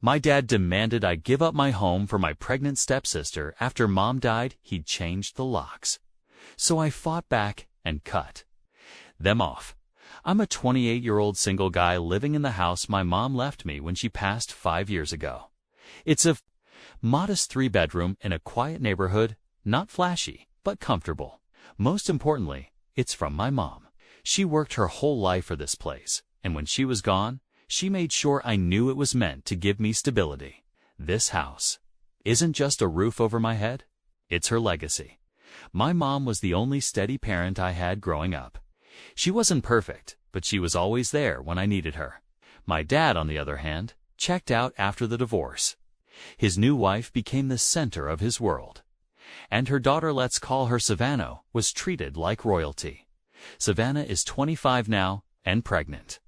My dad demanded I give up my home for my pregnant stepsister. After Mom died, he'd changed the locks. So I fought back and cut them off. I'm a 28-year-old single guy living in the house my mom left me when she passed 5 years ago. It's a modest 3-bedroom in a quiet neighborhood, not flashy, but comfortable. Most importantly, it's from my mom. She worked her whole life for this place, and when she was gone, she made sure I knew it was meant to give me stability. This house isn't just a roof over my head, it's her legacy. My mom was the only steady parent I had growing up. She wasn't perfect, but she was always there when I needed her. My dad, on the other hand, checked out after the divorce. His new wife became the center of his world. And her daughter, let's call her Savannah, was treated like royalty. Savannah is 25 now and pregnant.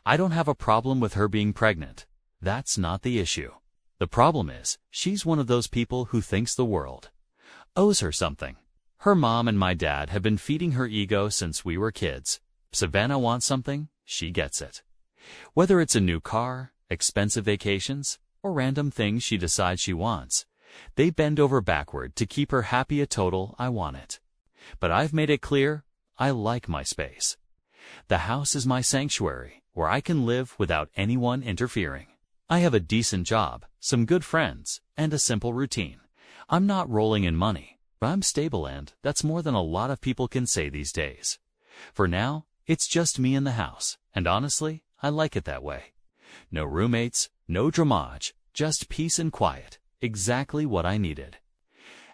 I don't have a problem with her being pregnant. That's not the issue. The problem is, she's one of those people who thinks the world owes her something. Her mom and my dad have been feeding her ego since we were kids. Savannah wants something, she gets it. Whether it's a new car, expensive vacations, or random things she decides she wants, they bend over backward to keep her happy. A total, I want it. But I've made it clear, I like my space. The house is my sanctuary, where I can live without anyone interfering. I have a decent job, some good friends, and a simple routine. I'm not rolling in money, but I'm stable, and that's more than a lot of people can say these days. For now, it's just me in the house, and honestly, I like it that way. No roommates, no dramage, just peace and quiet, exactly what I needed.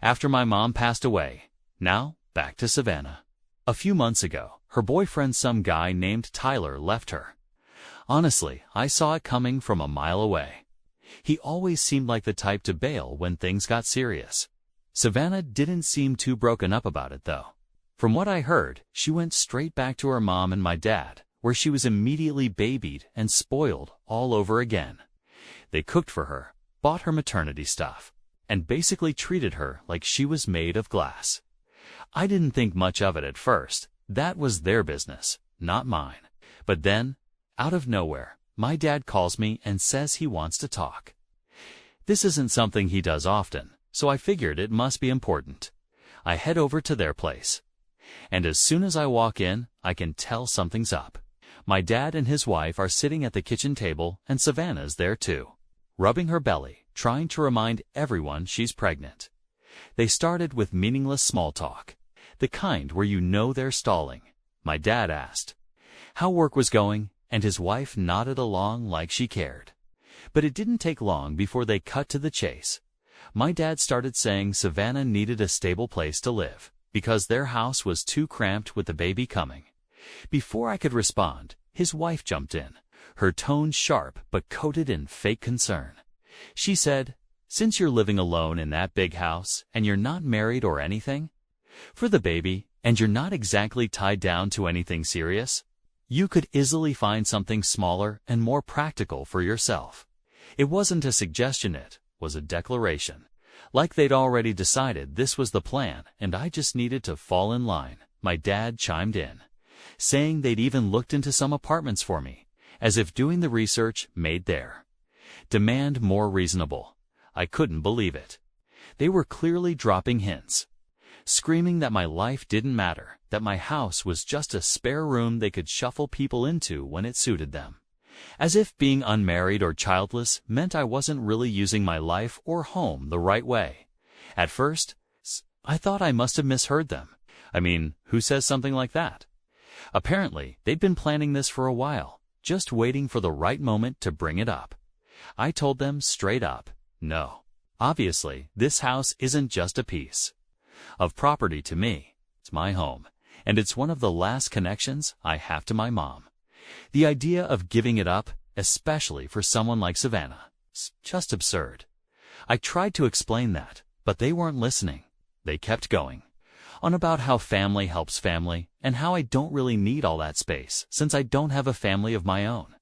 After my mom passed away, now back to Savannah. A few months ago, her boyfriend, some guy named Tyler, left her. Honestly, I saw it coming from a mile away. He always seemed like the type to bail when things got serious. Savannah didn't seem too broken up about it, though. From what I heard, she went straight back to her mom and my dad, where she was immediately babied and spoiled all over again. They cooked for her, bought her maternity stuff, and basically treated her like she was made of glass. I didn't think much of it at first. That was their business, not mine. But then, out of nowhere, my dad calls me and says he wants to talk. This isn't something he does often, so I figured it must be important. I head over to their place. And as soon as I walk in, I can tell something's up. My dad and his wife are sitting at the kitchen table, and Savannah's there too, rubbing her belly, trying to remind everyone she's pregnant. They started with meaningless small talk, the kind where you know they're stalling. My dad asked how work was going, and his wife nodded along like she cared. But it didn't take long before they cut to the chase. My dad started saying Savannah needed a stable place to live, because their house was too cramped with the baby coming. Before I could respond, his wife jumped in, her tone sharp but coated in fake concern. She said, "Since you're living alone in that big house, and you're not married or anything, for the baby, and you're not exactly tied down to anything serious, you could easily find something smaller and more practical for yourself." It wasn't a suggestion, it was a declaration. Like they'd already decided this was the plan, and I just needed to fall in line. My dad chimed in, saying they'd even looked into some apartments for me, as if doing the research made their demand more reasonable. I couldn't believe it. They were clearly dropping hints, screaming that my life didn't matter, that my house was just a spare room they could shuffle people into when it suited them. As if being unmarried or childless meant I wasn't really using my life or home the right way. At first, I thought I must have misheard them. I mean, who says something like that? Apparently, they'd been planning this for a while, just waiting for the right moment to bring it up. I told them straight up, no. Obviously, this house isn't just a piece of property to me. It's my home, and it's one of the last connections I have to my mom. The idea of giving it up, especially for someone like Savannah, is just absurd. I tried to explain that, but they weren't listening. They kept going on about how family helps family, and how I don't really need all that space since I don't have a family of my own.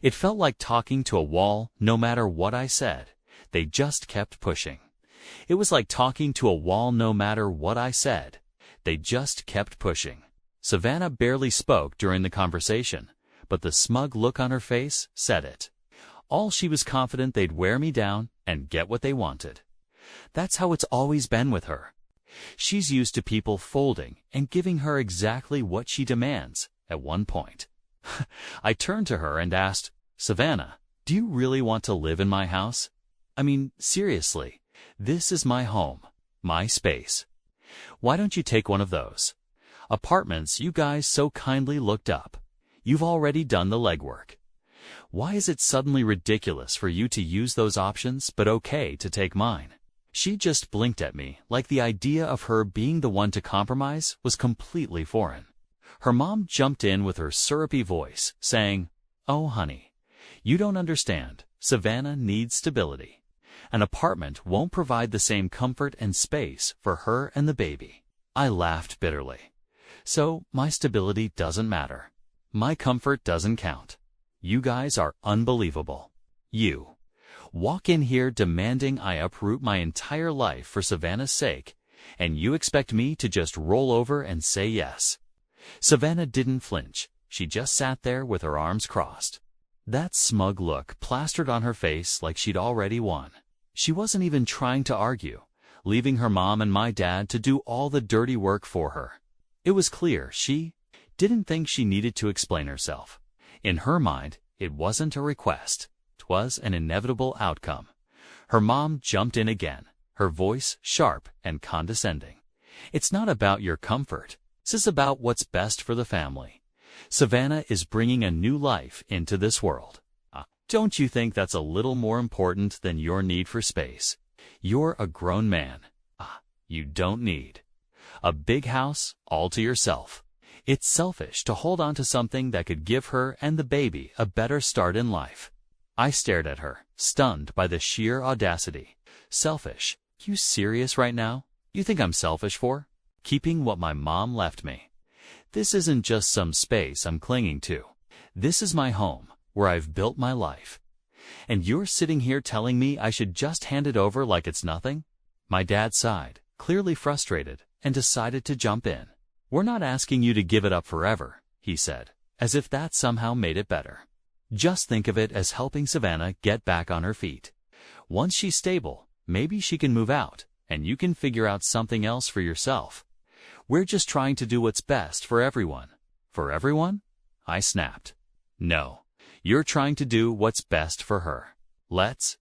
It felt like talking to a wall. No matter what I said, they just kept pushing. It was like talking to a wall. No matter what I said, they just kept pushing. Savannah barely spoke during the conversation, but the smug look on her face said it All she was confident they'd wear me down and get what they wanted. That's how it's always been with her. She's used to people folding and giving her exactly what she demands at one point. I turned to her and asked, "Savannah, do you really want to live in my house? I mean, seriously, this is my home, my space. Why don't you take one of those apartments you guys so kindly looked up? You've already done the legwork. Why is it suddenly ridiculous for you to use those options but okay to take mine?" She just blinked at me like the idea of her being the one to compromise was completely foreign. Her mom jumped in with her syrupy voice, saying, "Oh, honey, you don't understand. Savannah needs stability. An apartment won't provide the same comfort and space for her and the baby." I laughed bitterly. "So my stability doesn't matter. My comfort doesn't count. You guys are unbelievable. You walk in here demanding I uproot my entire life for Savannah's sake, and you expect me to just roll over and say yes." Savannah didn't flinch. She just sat there with her arms crossed. That smug look plastered on her face like she'd already won. She wasn't even trying to argue, leaving her mom and my dad to do all the dirty work for her. It was clear she didn't think she needed to explain herself. In her mind, it wasn't a request. 'Twas an inevitable outcome. Her mom jumped in again, her voice sharp and condescending. "It's not about your comfort. This is about what's best for the family. Savannah is bringing a new life into this world. Don't you think that's a little more important than your need for space? You're a grown man. You don't need a big house all to yourself. It's selfish to hold on to something that could give her and the baby a better start in life." I stared at her, stunned by the sheer audacity. "Selfish? You serious right now? You think I'm selfish for keeping what my mom left me? This isn't just some space I'm clinging to. This is my home, where I've built my life. And you're sitting here telling me I should just hand it over like it's nothing?" My dad sighed, clearly frustrated, and decided to jump in. "We're not asking you to give it up forever," he said, as if that somehow made it better. "Just think of it as helping Savannah get back on her feet. Once she's stable, maybe she can move out, and you can figure out something else for yourself. We're just trying to do what's best for everyone." "For everyone?" I snapped. "No, you're trying to do what's best for her. Let's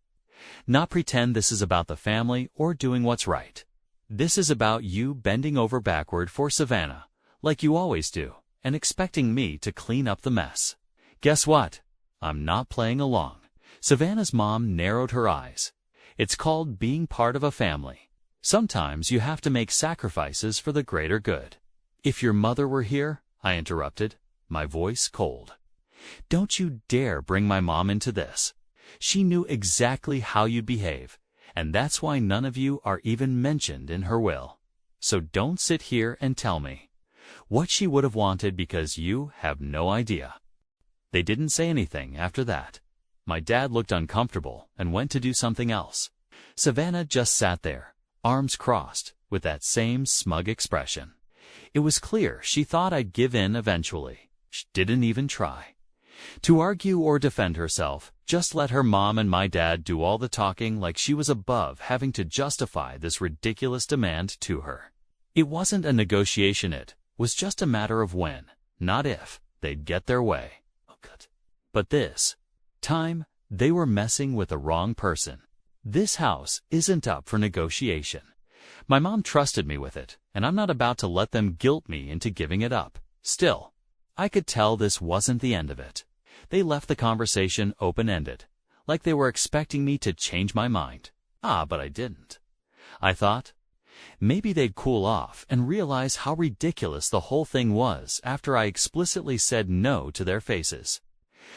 not pretend this is about the family or doing what's right. This is about you bending over backward for Savannah, like you always do, and expecting me to clean up the mess. Guess what? I'm not playing along." Savannah's mom narrowed her eyes. "It's called being part of a family. Sometimes you have to make sacrifices for the greater good." "If your mother were here," I interrupted, my voice cold. "Don't you dare bring my mom into this. She knew exactly how you'd behave, and that's why none of you are even mentioned in her will. So don't sit here and tell me what she would have wanted, because you have no idea." They didn't say anything after that. My dad looked uncomfortable and went to do something else. Savannah just sat there, arms crossed, with that same smug expression. It was clear she thought I'd give in eventually. She didn't even try to argue or defend herself, just let her mom and my dad do all the talking like she was above having to justify this ridiculous demand to her. It wasn't a negotiation, it was just a matter of when, not if, they'd get their way. But this time, they were messing with the wrong person. This house isn't up for negotiation. My mom trusted me with it, and I'm not about to let them guilt me into giving it up. Still, I could tell this wasn't the end of it. They left the conversation open-ended, like they were expecting me to change my mind. But I didn't. I thought maybe they'd cool off and realize how ridiculous the whole thing was after I explicitly said no to their faces.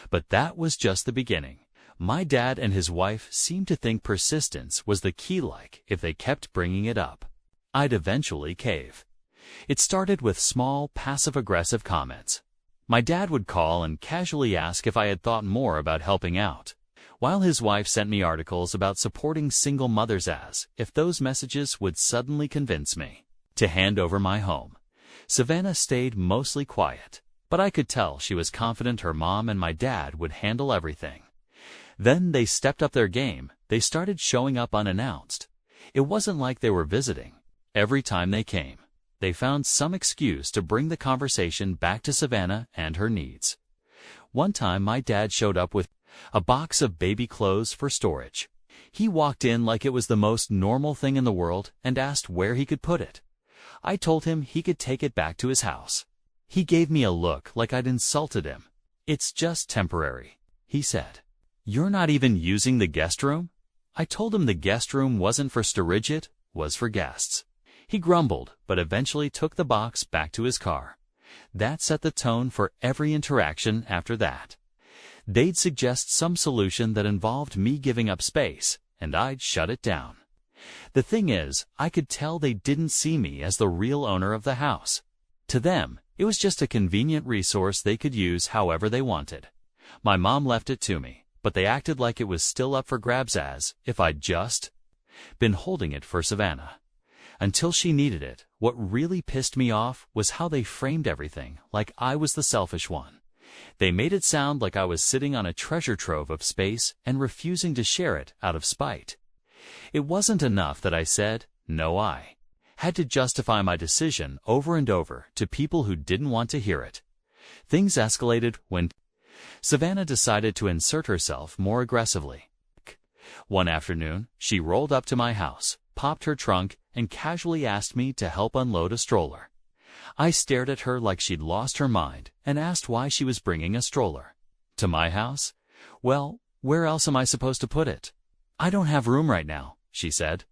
But that was just the beginning. My dad and his wife seemed to think persistence was the key, like if they kept bringing it up, I'd eventually cave. It started with small, passive-aggressive comments. My dad would call and casually ask if I had thought more about helping out, while his wife sent me articles about supporting single mothers as if those messages would suddenly convince me to hand over my home. Savannah stayed mostly quiet, but I could tell she was confident her mom and my dad would handle everything. Then they stepped up their game. They started showing up unannounced. It wasn't like they were visiting. Every time they came, they found some excuse to bring the conversation back to Savannah and her needs. One time my dad showed up with a box of baby clothes for storage. He walked in like it was the most normal thing in the world and asked where he could put it. I told him he could take it back to his house. He gave me a look like I'd insulted him. "It's just temporary," he said. "You're not even using the guest room?" I told him the guest room wasn't for storage, it was for guests. He grumbled, but eventually took the box back to his car. That set the tone for every interaction after that. They'd suggest some solution that involved me giving up space, and I'd shut it down. The thing is, I could tell they didn't see me as the real owner of the house. To them, it was just a convenient resource they could use however they wanted. My mom left it to me, but they acted like it was still up for grabs as if I'd just been holding it for Savannah. Until she needed it, what really pissed me off was how they framed everything like I was the selfish one. They made it sound like I was sitting on a treasure trove of space and refusing to share it out of spite. It wasn't enough that I said, no, I had to justify my decision over and over to people who didn't want to hear it. Things escalated when Savannah decided to insert herself more aggressively. One afternoon, she rolled up to my house, popped her trunk, and casually asked me to help unload a stroller. I stared at her like she'd lost her mind and asked why she was bringing a stroller. To my house? Well, where else am I supposed to put it? I don't have room right now, she said.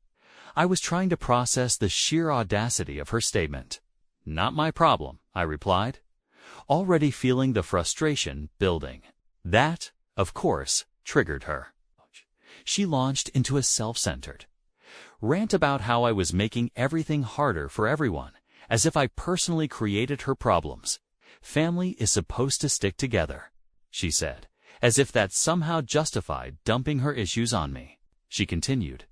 I was trying to process the sheer audacity of her statement. Not my problem, I replied, already feeling the frustration building. That, of course, triggered her. She launched into a self-centered rant about how I was making everything harder for everyone, as if I personally created her problems. Family is supposed to stick together, she said, as if that somehow justified dumping her issues on me. She continued,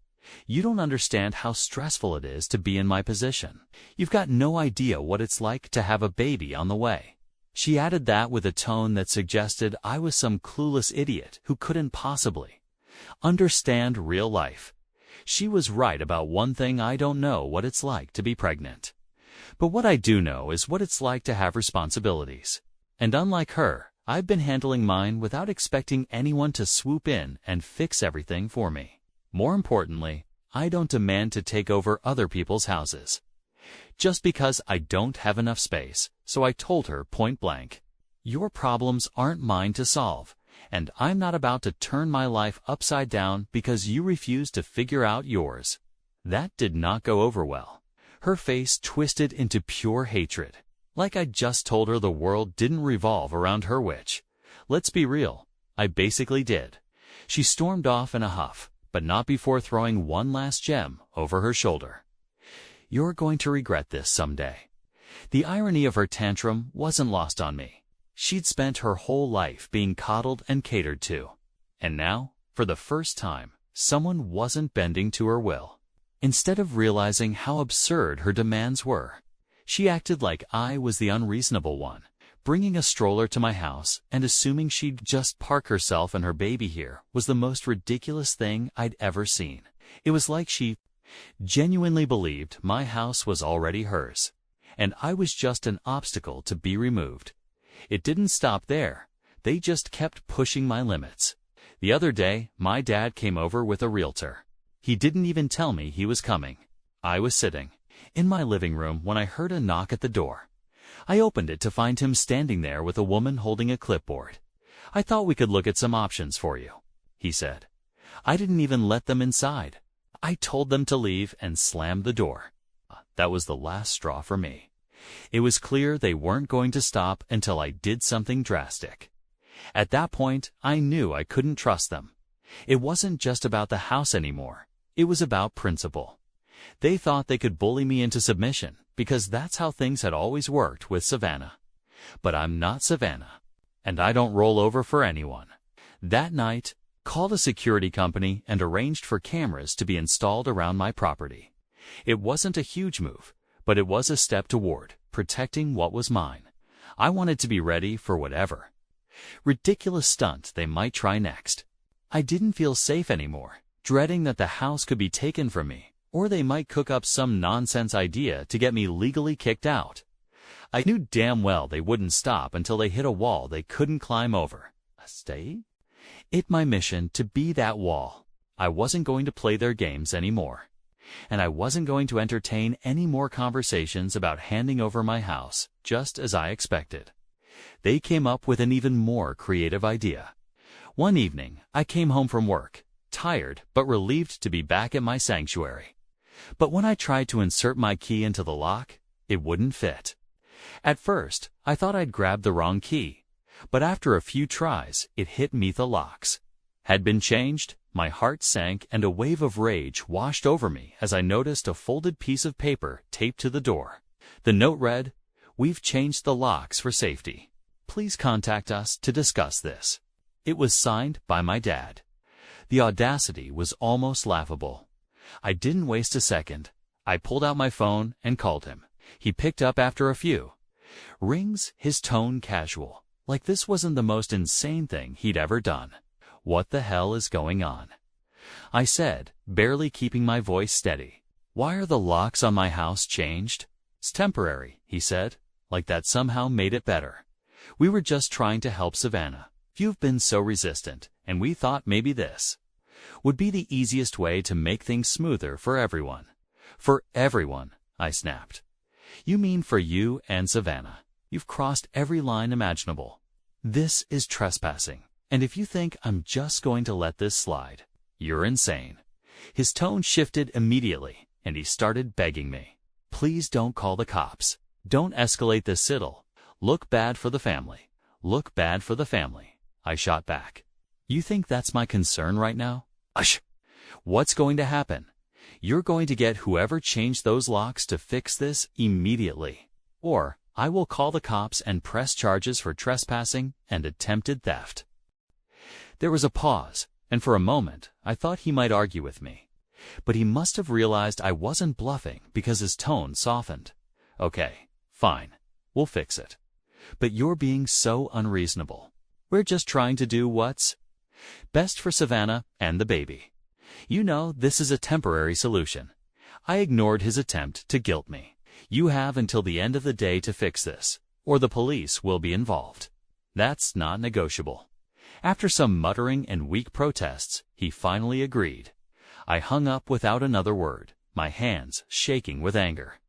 you don't understand how stressful it is to be in my position. You've got no idea what it's like to have a baby on the way. She added that with a tone that suggested I was some clueless idiot who couldn't possibly understand real life. She was right about one thing: I don't know what it's like to be pregnant. But what I do know is what it's like to have responsibilities. And unlike her, I've been handling mine without expecting anyone to swoop in and fix everything for me. More importantly, I don't demand to take over other people's houses. Just because I don't have enough space, so I told her point blank, your problems aren't mine to solve, and I'm not about to turn my life upside down because you refuse to figure out yours. That did not go over well. Her face twisted into pure hatred, like I just told her the world didn't revolve around her, which, let's be real, I basically did. She stormed off in a huff, but not before throwing one last gem over her shoulder. You're going to regret this someday. The irony of her tantrum wasn't lost on me. She'd spent her whole life being coddled and catered to. And now, for the first time, someone wasn't bending to her will. Instead of realizing how absurd her demands were, she acted like I was the unreasonable one, bringing a stroller to my house and assuming she'd just park herself and her baby here was the most ridiculous thing I'd ever seen. It was like she genuinely believed my house was already hers, and I was just an obstacle to be removed. It didn't stop there. They just kept pushing my limits. The other day, my dad came over with a realtor. He didn't even tell me he was coming. I was sitting in my living room when I heard a knock at the door. I opened it to find him standing there with a woman holding a clipboard. I thought we could look at some options for you, he said. I didn't even let them inside. I told them to leave and slammed the door. That was the last straw for me. It was clear they weren't going to stop until I did something drastic. At that point, I knew I couldn't trust them. It wasn't just about the house anymore. It was about principle. They thought they could bully me into submission because that's how things had always worked with Savannah. But I'm not Savannah, and I don't roll over for anyone. That night, called a security company and arranged for cameras to be installed around my property. It wasn't a huge move, but it was a step toward protecting what was mine. I wanted to be ready for whatever ridiculous stunt they might try next. I didn't feel safe anymore, dreading that the house could be taken from me, or they might cook up some nonsense idea to get me legally kicked out. I knew damn well they wouldn't stop until they hit a wall they couldn't climb over. Stay? It my mission to be that wall. I wasn't going to play their games anymore. And I wasn't going to entertain any more conversations about handing over my house, just as I expected. They came up with an even more creative idea. One evening, I came home from work, tired but relieved to be back at my sanctuary. But when I tried to insert my key into the lock, it wouldn't fit. At first, I thought I'd grabbed the wrong key, but after a few tries, it hit me the locks. Had been changed, my heart sank and a wave of rage washed over me as I noticed a folded piece of paper taped to the door. The note read, "We've changed the locks for safety. Please contact us to discuss this." It was signed by my dad. The audacity was almost laughable. I didn't waste a second. I pulled out my phone and called him. He picked up after a few rings, his tone casual, like this wasn't the most insane thing he'd ever done. "What the hell is going on?" I said, barely keeping my voice steady. "Why are the locks on my house changed?" "It's temporary," he said, like that somehow made it better. "We were just trying to help Savannah. You've been so resistant, and we thought maybe this would be the easiest way to make things smoother for everyone." "For everyone," I snapped. "You mean for you and Savannah. You've crossed every line imaginable. This is trespassing, and if you think I'm just going to let this slide, you're insane." His tone shifted immediately, and he started begging me. "Please don't call the cops. Don't escalate this. It'll look bad for the family. Look bad for the family." I shot back. "You think that's my concern right now?" "Ush! What's going to happen? You're going to get whoever changed those locks to fix this immediately. Or I will call the cops and press charges for trespassing and attempted theft." There was a pause, and for a moment I thought he might argue with me. But he must have realized I wasn't bluffing because his tone softened. "Okay, fine. We'll fix it. But you're being so unreasonable. We're just trying to do what's best for Savannah and the baby. You know, this is a temporary solution." I ignored his attempt to guilt me. "You have until the end of the day to fix this, or the police will be involved. That's not negotiable." After some muttering and weak protests, he finally agreed. I hung up without another word, my hands shaking with anger.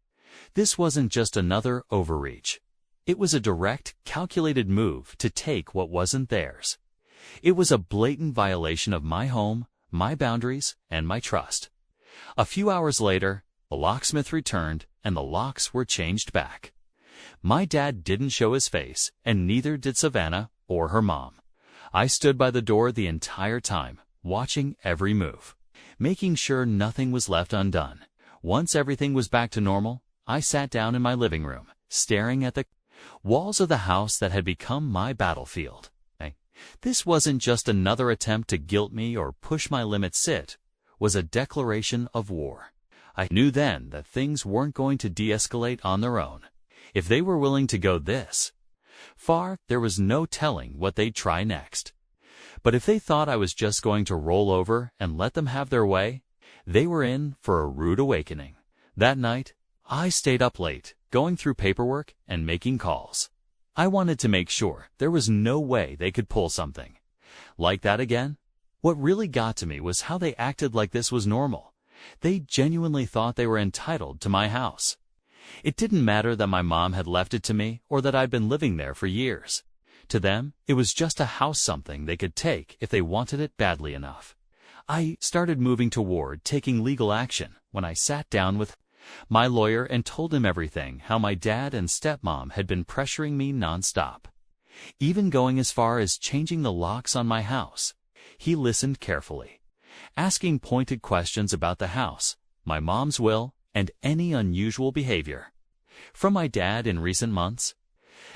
This wasn't just another overreach. It was a direct, calculated move to take what wasn't theirs. It was a blatant violation of my home, my boundaries, and my trust. A few hours later, the locksmith returned, and the locks were changed back. My dad didn't show his face, and neither did Savannah or her mom. I stood by the door the entire time, watching every move, making sure nothing was left undone. Once everything was back to normal, I sat down in my living room, staring at the walls of the house that had become my battlefield. This wasn't just another attempt to guilt me or push my limits. It was a declaration of war. I knew then that things weren't going to de-escalate on their own. If they were willing to go this far, there was no telling what they'd try next. But if they thought I was just going to roll over and let them have their way, they were in for a rude awakening. That night, I stayed up late, going through paperwork and making calls. I wanted to make sure there was no way they could pull something like that again. What really got to me was how they acted like this was normal. They genuinely thought they were entitled to my house. It didn't matter that my mom had left it to me or that I'd been living there for years. To them, it was just a house, something they could take if they wanted it badly enough. I started moving toward taking legal action when I sat down with my lawyer and told him everything, how my dad and stepmom had been pressuring me nonstop, even going as far as changing the locks on my house. He listened carefully, asking pointed questions about the house, my mom's will, and any unusual behavior from my dad in recent months.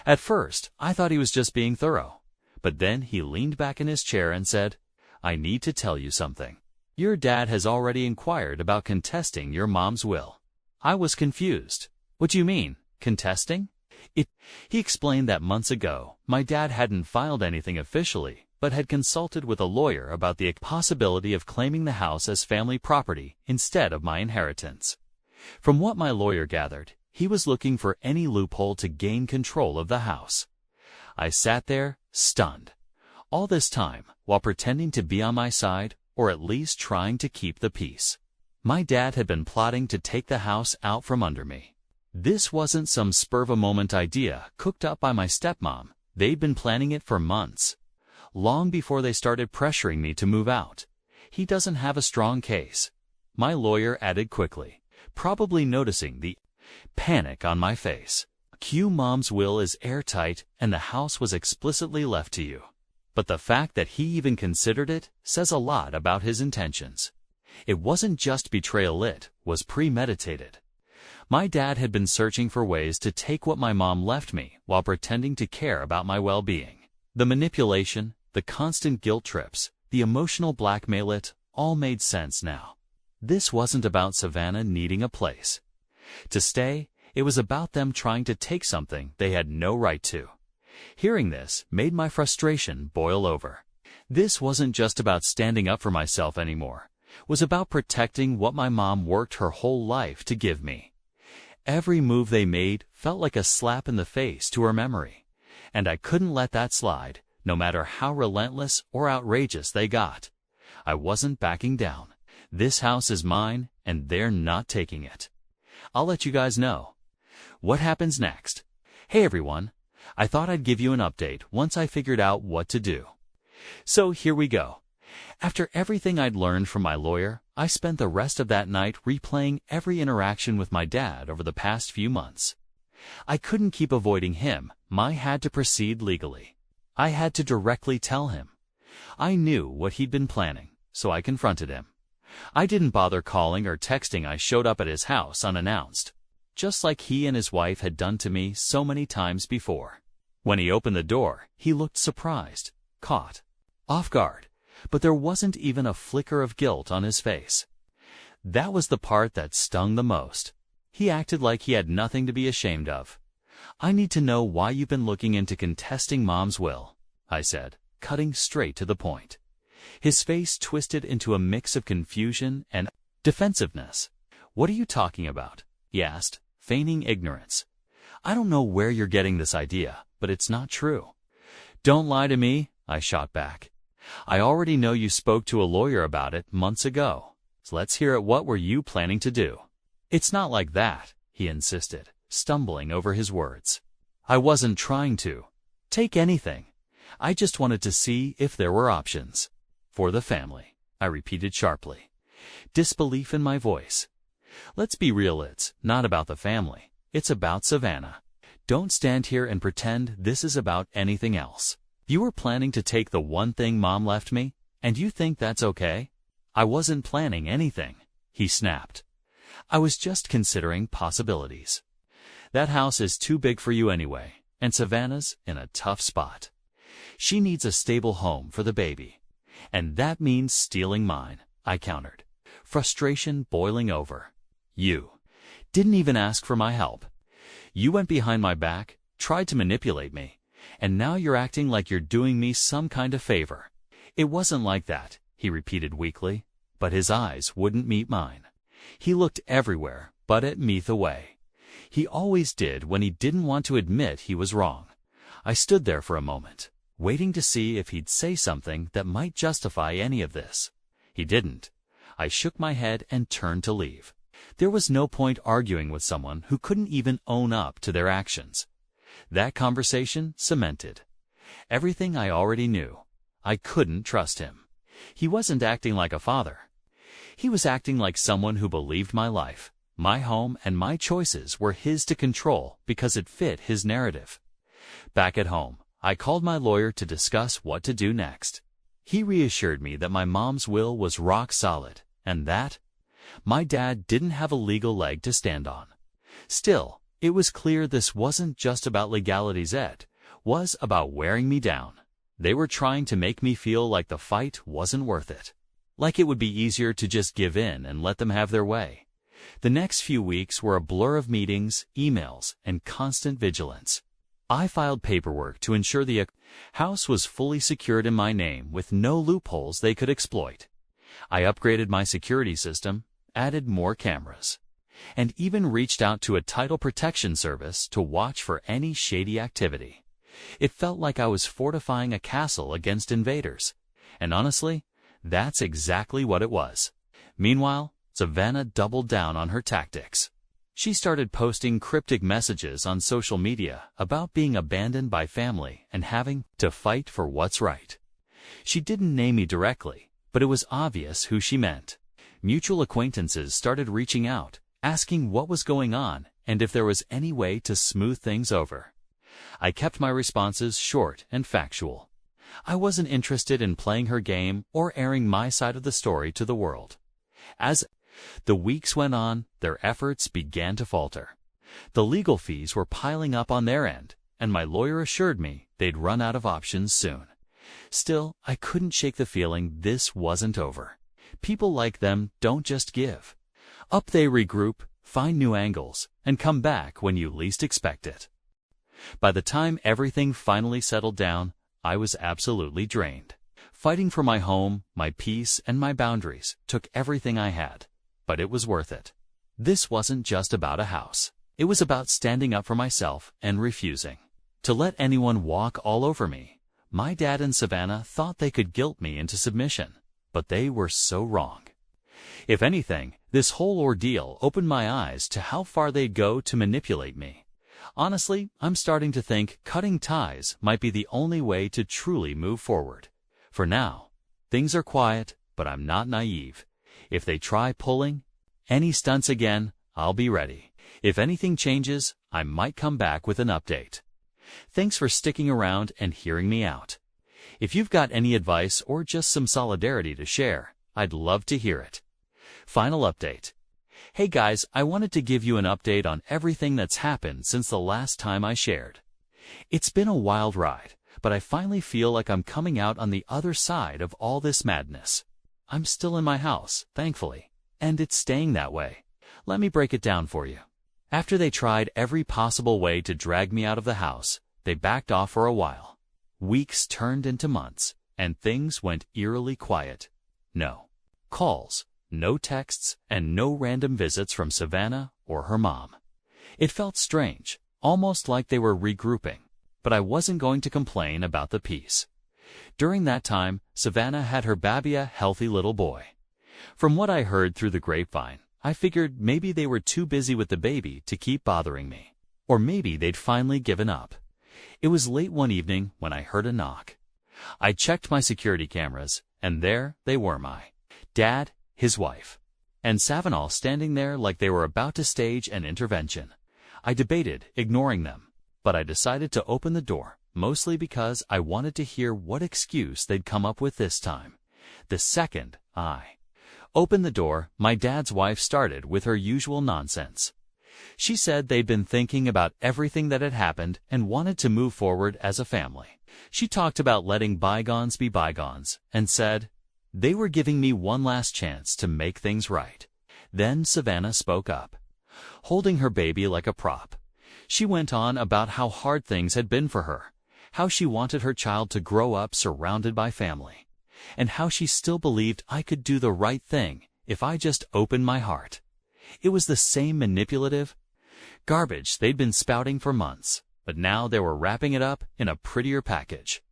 At first, I thought he was just being thorough, but then he leaned back in his chair and said, "I need to tell you something. Your dad has already inquired about contesting your mom's will." I was confused. "What do you mean, contesting?" He explained that months ago, my dad hadn't filed anything officially, but had consulted with a lawyer about the possibility of claiming the house as family property instead of my inheritance. From what my lawyer gathered, he was looking for any loophole to gain control of the house. I sat there, stunned. All this time, while pretending to be on my side, or at least trying to keep the peace. My dad had been plotting to take the house out from under me. This wasn't some spur-of-a-moment idea cooked up by my stepmom. They'd been planning it for months, long before they started pressuring me to move out. He doesn't have a strong case, my lawyer added quickly, probably noticing the panic on my face. Mom's will is airtight and the house was explicitly left to you. But the fact that he even considered it says a lot about his intentions. It wasn't just betrayal, it was premeditated. My dad had been searching for ways to take what my mom left me while pretending to care about my well-being. The manipulation, the constant guilt trips, the emotional blackmail, it all made sense now. This wasn't about Savannah needing a place to stay. It was about them trying to take something they had no right to. Hearing this made my frustration boil over. This wasn't just about standing up for myself anymore. It was about protecting what my mom worked her whole life to give me. Every move they made felt like a slap in the face to her memory, and I couldn't let that slide, no matter how relentless or outrageous they got. I wasn't backing down. This house is mine, and they're not taking it. I'll let you guys know what happens next. Hey everyone, I thought I'd give you an update once I figured out what to do. So here we go. After everything I'd learned from my lawyer, I spent the rest of that night replaying every interaction with my dad over the past few months. I couldn't keep avoiding him. I had to proceed legally. I had to directly tell him. I knew what he'd been planning, so I confronted him. I didn't bother calling or texting. I showed up at his house unannounced, just like he and his wife had done to me so many times before. When he opened the door, he looked surprised, caught off guard, but there wasn't even a flicker of guilt on his face. That was the part that stung the most. He acted like he had nothing to be ashamed of. I need to know why you've been looking into contesting Mom's will, I said, cutting straight to the point. His face twisted into a mix of confusion and defensiveness. What are you talking about? He asked, feigning ignorance. I don't know where you're getting this idea, but it's not true. Don't lie to me, I shot back. I already know you spoke to a lawyer about it months ago. So let's hear it. What were you planning to do? It's not like that, he insisted, stumbling over his words. I wasn't trying to take anything. I just wanted to see if there were options. For the family, I repeated sharply, disbelief in my voice. Let's be real, it's not about the family. It's about Savannah. Don't stand here and pretend this is about anything else. You were planning to take the one thing Mom left me, and you think that's okay? I wasn't planning anything, he snapped. I was just considering possibilities. That house is too big for you anyway, and Savannah's in a tough spot. She needs a stable home for the baby. And that means stealing mine, I countered, frustration boiling over. You didn't even ask for my help. You went behind my back, tried to manipulate me, and now you're acting like you're doing me some kind of favor. It wasn't like that, he repeated weakly, but his eyes wouldn't meet mine. He looked everywhere but at me the way he always did when he didn't want to admit he was wrong. I stood there for a moment, waiting to see if he'd say something that might justify any of this. He didn't. I shook my head and turned to leave. There was no point arguing with someone who couldn't even own up to their actions. That conversation cemented everything I already knew. I couldn't trust him. He wasn't acting like a father. He was acting like someone who believed my life, my home, and my choices were his to control because it fit his narrative. Back at home, I called my lawyer to discuss what to do next. He reassured me that my mom's will was rock solid, and that my dad didn't have a legal leg to stand on. Still, it was clear this wasn't just about legalities, it was about wearing me down. They were trying to make me feel like the fight wasn't worth it, like it would be easier to just give in and let them have their way. The next few weeks were a blur of meetings, emails, and constant vigilance. I filed paperwork to ensure the house was fully secured in my name with no loopholes they could exploit. I upgraded my security system, added more cameras, and even reached out to a title protection service to watch for any shady activity. It felt like I was fortifying a castle against invaders, and honestly, that's exactly what it was. Meanwhile, Savannah doubled down on her tactics. She started posting cryptic messages on social media about being abandoned by family and having to fight for what's right. She didn't name me directly, but it was obvious who she meant. Mutual acquaintances started reaching out, asking what was going on and if there was any way to smooth things over. I kept my responses short and factual. I wasn't interested in playing her game or airing my side of the story to the world. As the weeks went on, their efforts began to falter. The legal fees were piling up on their end, and my lawyer assured me they'd run out of options soon. Still, I couldn't shake the feeling this wasn't over. People like them don't just give up. They regroup, find new angles, and come back when you least expect it. By the time everything finally settled down, I was absolutely drained. Fighting for my home, my peace, and my boundaries took everything I had. But it was worth it. This wasn't just about a house. It was about standing up for myself and refusing to let anyone walk all over me. My dad and Savannah thought they could guilt me into submission, but they were so wrong. If anything, this whole ordeal opened my eyes to how far they'd go to manipulate me. Honestly, I'm starting to think cutting ties might be the only way to truly move forward. For now, things are quiet, but I'm not naive. If they try pulling any stunts again, I'll be ready. If anything changes, I might come back with an update. Thanks for sticking around and hearing me out. If you've got any advice or just some solidarity to share, I'd love to hear it. Final update. Hey guys, I wanted to give you an update on everything that's happened since the last time I shared. It's been a wild ride, but I finally feel like I'm coming out on the other side of all this madness. I'm still in my house, thankfully, and it's staying that way. Let me break it down for you. After they tried every possible way to drag me out of the house, they backed off for a while. Weeks turned into months, and things went eerily quiet. No calls, no texts, and no random visits from Savannah or her mom. It felt strange, almost like they were regrouping, but I wasn't going to complain about the peace. During that time, Savannah had her baby, a healthy little boy. From what I heard through the grapevine, I figured maybe they were too busy with the baby to keep bothering me. Or maybe they'd finally given up. It was late one evening when I heard a knock. I checked my security cameras, and there they were, my dad, his wife, and Savannah standing there like they were about to stage an intervention. I debated ignoring them, but I decided to open the door, mostly because I wanted to hear what excuse they'd come up with this time. The second I opened the door, my dad's wife started with her usual nonsense. She said they'd been thinking about everything that had happened and wanted to move forward as a family. She talked about letting bygones be bygones and said they were giving me one last chance to make things right. Then Savannah spoke up, holding her baby like a prop. She went on about how hard things had been for her, how she wanted her child to grow up surrounded by family, and how she still believed I could do the right thing if I just opened my heart. It was the same manipulative garbage they'd been spouting for months, but now they were wrapping it up in a prettier package.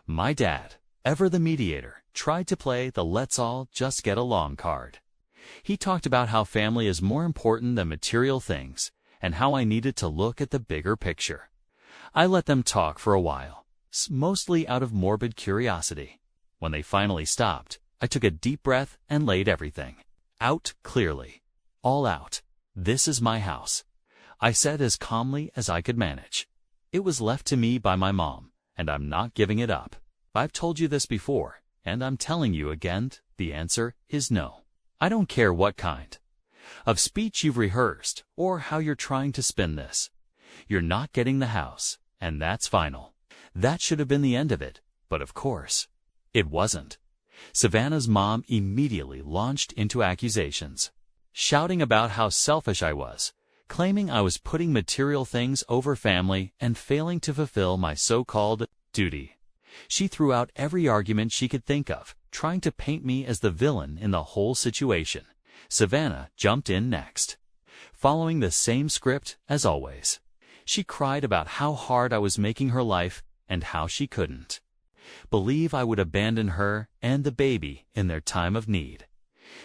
My dad, ever the mediator, tried to play the let's all just get along card. He talked about how family is more important than material things, and how I needed to look at the bigger picture. I let them talk for a while, mostly out of morbid curiosity. When they finally stopped, I took a deep breath and laid everything out clearly. All out. This is my house, I said as calmly as I could manage. It was left to me by my mom, and I'm not giving it up. I've told you this before, and I'm telling you again, the answer is no. I don't care what kind of speech you've rehearsed or how you're trying to spin this. You're not getting the house, and that's final. That should have been the end of it, but of course, it wasn't. Savannah's mom immediately launched into accusations, shouting about how selfish I was, claiming I was putting material things over family and failing to fulfill my so-called duty. She threw out every argument she could think of, trying to paint me as the villain in the whole situation. Savannah jumped in next, following the same script as always. She cried about how hard I was making her life and how she couldn't believe I would abandon her and the baby in their time of need.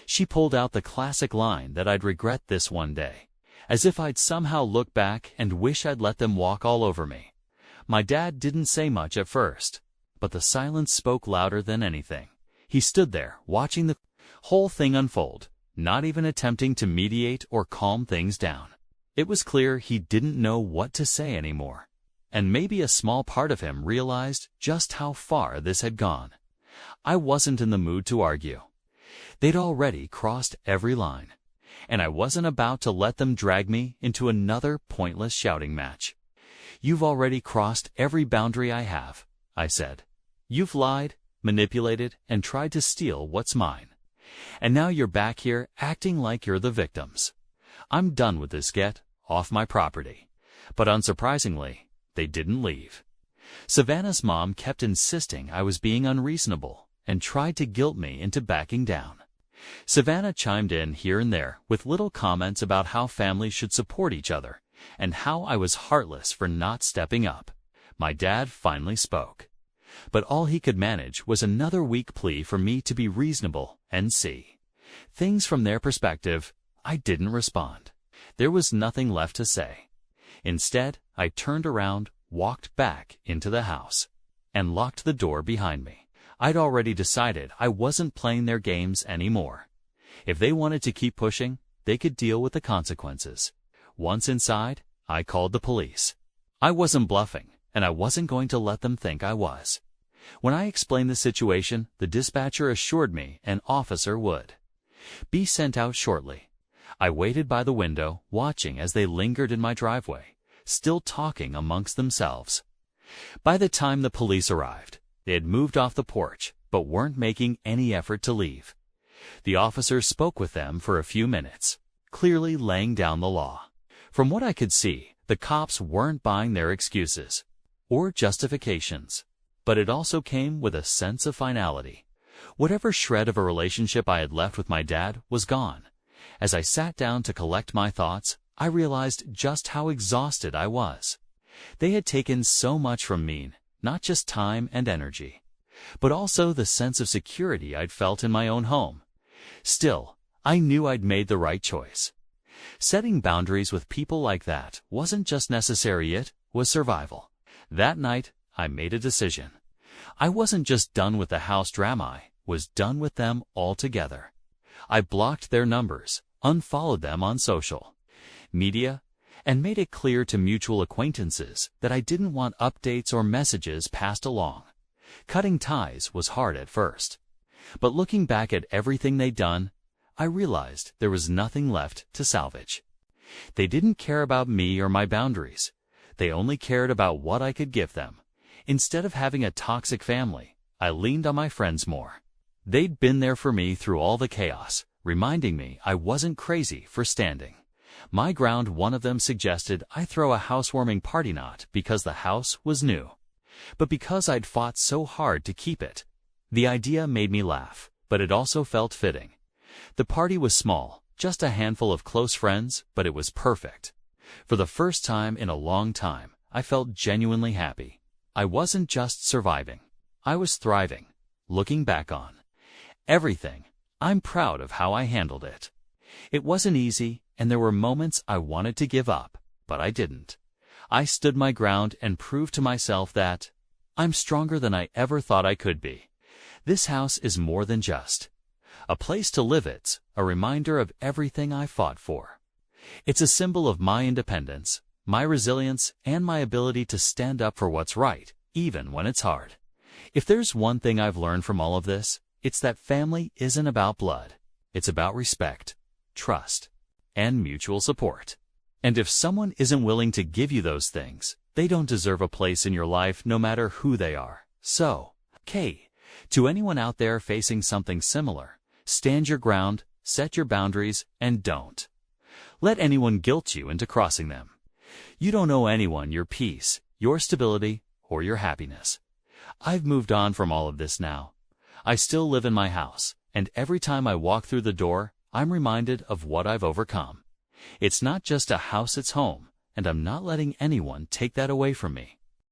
She pulled out the classic line that I'd regret this one day, as if I'd somehow look back and wish I'd let them walk all over me. My dad didn't say much at first, but the silence spoke louder than anything. He stood there, watching the whole thing unfold, not even attempting to mediate or calm things down. It was clear he didn't know what to say anymore, and maybe a small part of him realized just how far this had gone. I wasn't in the mood to argue. They'd already crossed every line, and I wasn't about to let them drag me into another pointless shouting match. "You've already crossed every boundary I have," I said. "You've lied, manipulated, and tried to steal what's mine. And now you're back here acting like you're the victims. I'm done with this. Get off my property." But unsurprisingly, they didn't leave. Savannah's mom kept insisting I was being unreasonable and tried to guilt me into backing down. Savannah chimed in here and there with little comments about how families should support each other and how I was heartless for not stepping up. My dad finally spoke, but all he could manage was another weak plea for me to be reasonable and see things from their perspective. I didn't respond. There was nothing left to say. Instead, I turned around, walked back into the house, and locked the door behind me. I'd already decided I wasn't playing their games anymore. If they wanted to keep pushing, they could deal with the consequences. Once inside, I called the police. I wasn't bluffing, and I wasn't going to let them think I was. When I explained the situation, the dispatcher assured me an officer would be sent out shortly. I waited by the window, watching as they lingered in my driveway, still talking amongst themselves. By the time the police arrived, they had moved off the porch, but weren't making any effort to leave. The officer spoke with them for a few minutes, clearly laying down the law. From what I could see, the cops weren't buying their excuses or justifications, but it also came with a sense of finality. Whatever shred of a relationship I had left with my dad was gone. As I sat down to collect my thoughts, I realized just how exhausted I was. They had taken so much from me, not just time and energy, but also the sense of security I'd felt in my own home. Still, I knew I'd made the right choice. Setting boundaries with people like that wasn't just necessary, it was survival. That night, I made a decision. I wasn't just done with the house drama, I was done with them altogether. I blocked their numbers, unfollowed them on social media, and made it clear to mutual acquaintances that I didn't want updates or messages passed along. Cutting ties was hard at first, but looking back at everything they'd done, I realized there was nothing left to salvage. They didn't care about me or my boundaries. They only cared about what I could give them. Instead of having a toxic family, I leaned on my friends more. They'd been there for me through all the chaos, reminding me I wasn't crazy for standing my ground. One of them suggested I throw a housewarming party, not because the house was new, but because I'd fought so hard to keep it. The idea made me laugh, but it also felt fitting. The party was small, just a handful of close friends, but it was perfect. For the first time in a long time, I felt genuinely happy. I wasn't just surviving, I was thriving. Looking back on everything, I'm proud of how I handled it. It wasn't easy, and there were moments I wanted to give up, but I didn't. I stood my ground and proved to myself that I'm stronger than I ever thought I could be. This house is more than just a place to live. It's a reminder of everything I fought for. It's a symbol of my independence, my resilience, and my ability to stand up for what's right, even when it's hard. If there's one thing I've learned from all of this, it's that family isn't about blood. It's about respect, trust, and mutual support. And if someone isn't willing to give you those things, they don't deserve a place in your life, no matter who they are. So, to anyone out there facing something similar, stand your ground, set your boundaries, and don't let anyone guilt you into crossing them. You don't owe anyone your peace, your stability, or your happiness. I've moved on from all of this now. I still live in my house, and every time I walk through the door, I'm reminded of what I've overcome. It's not just a house, it's home, and I'm not letting anyone take that away from me.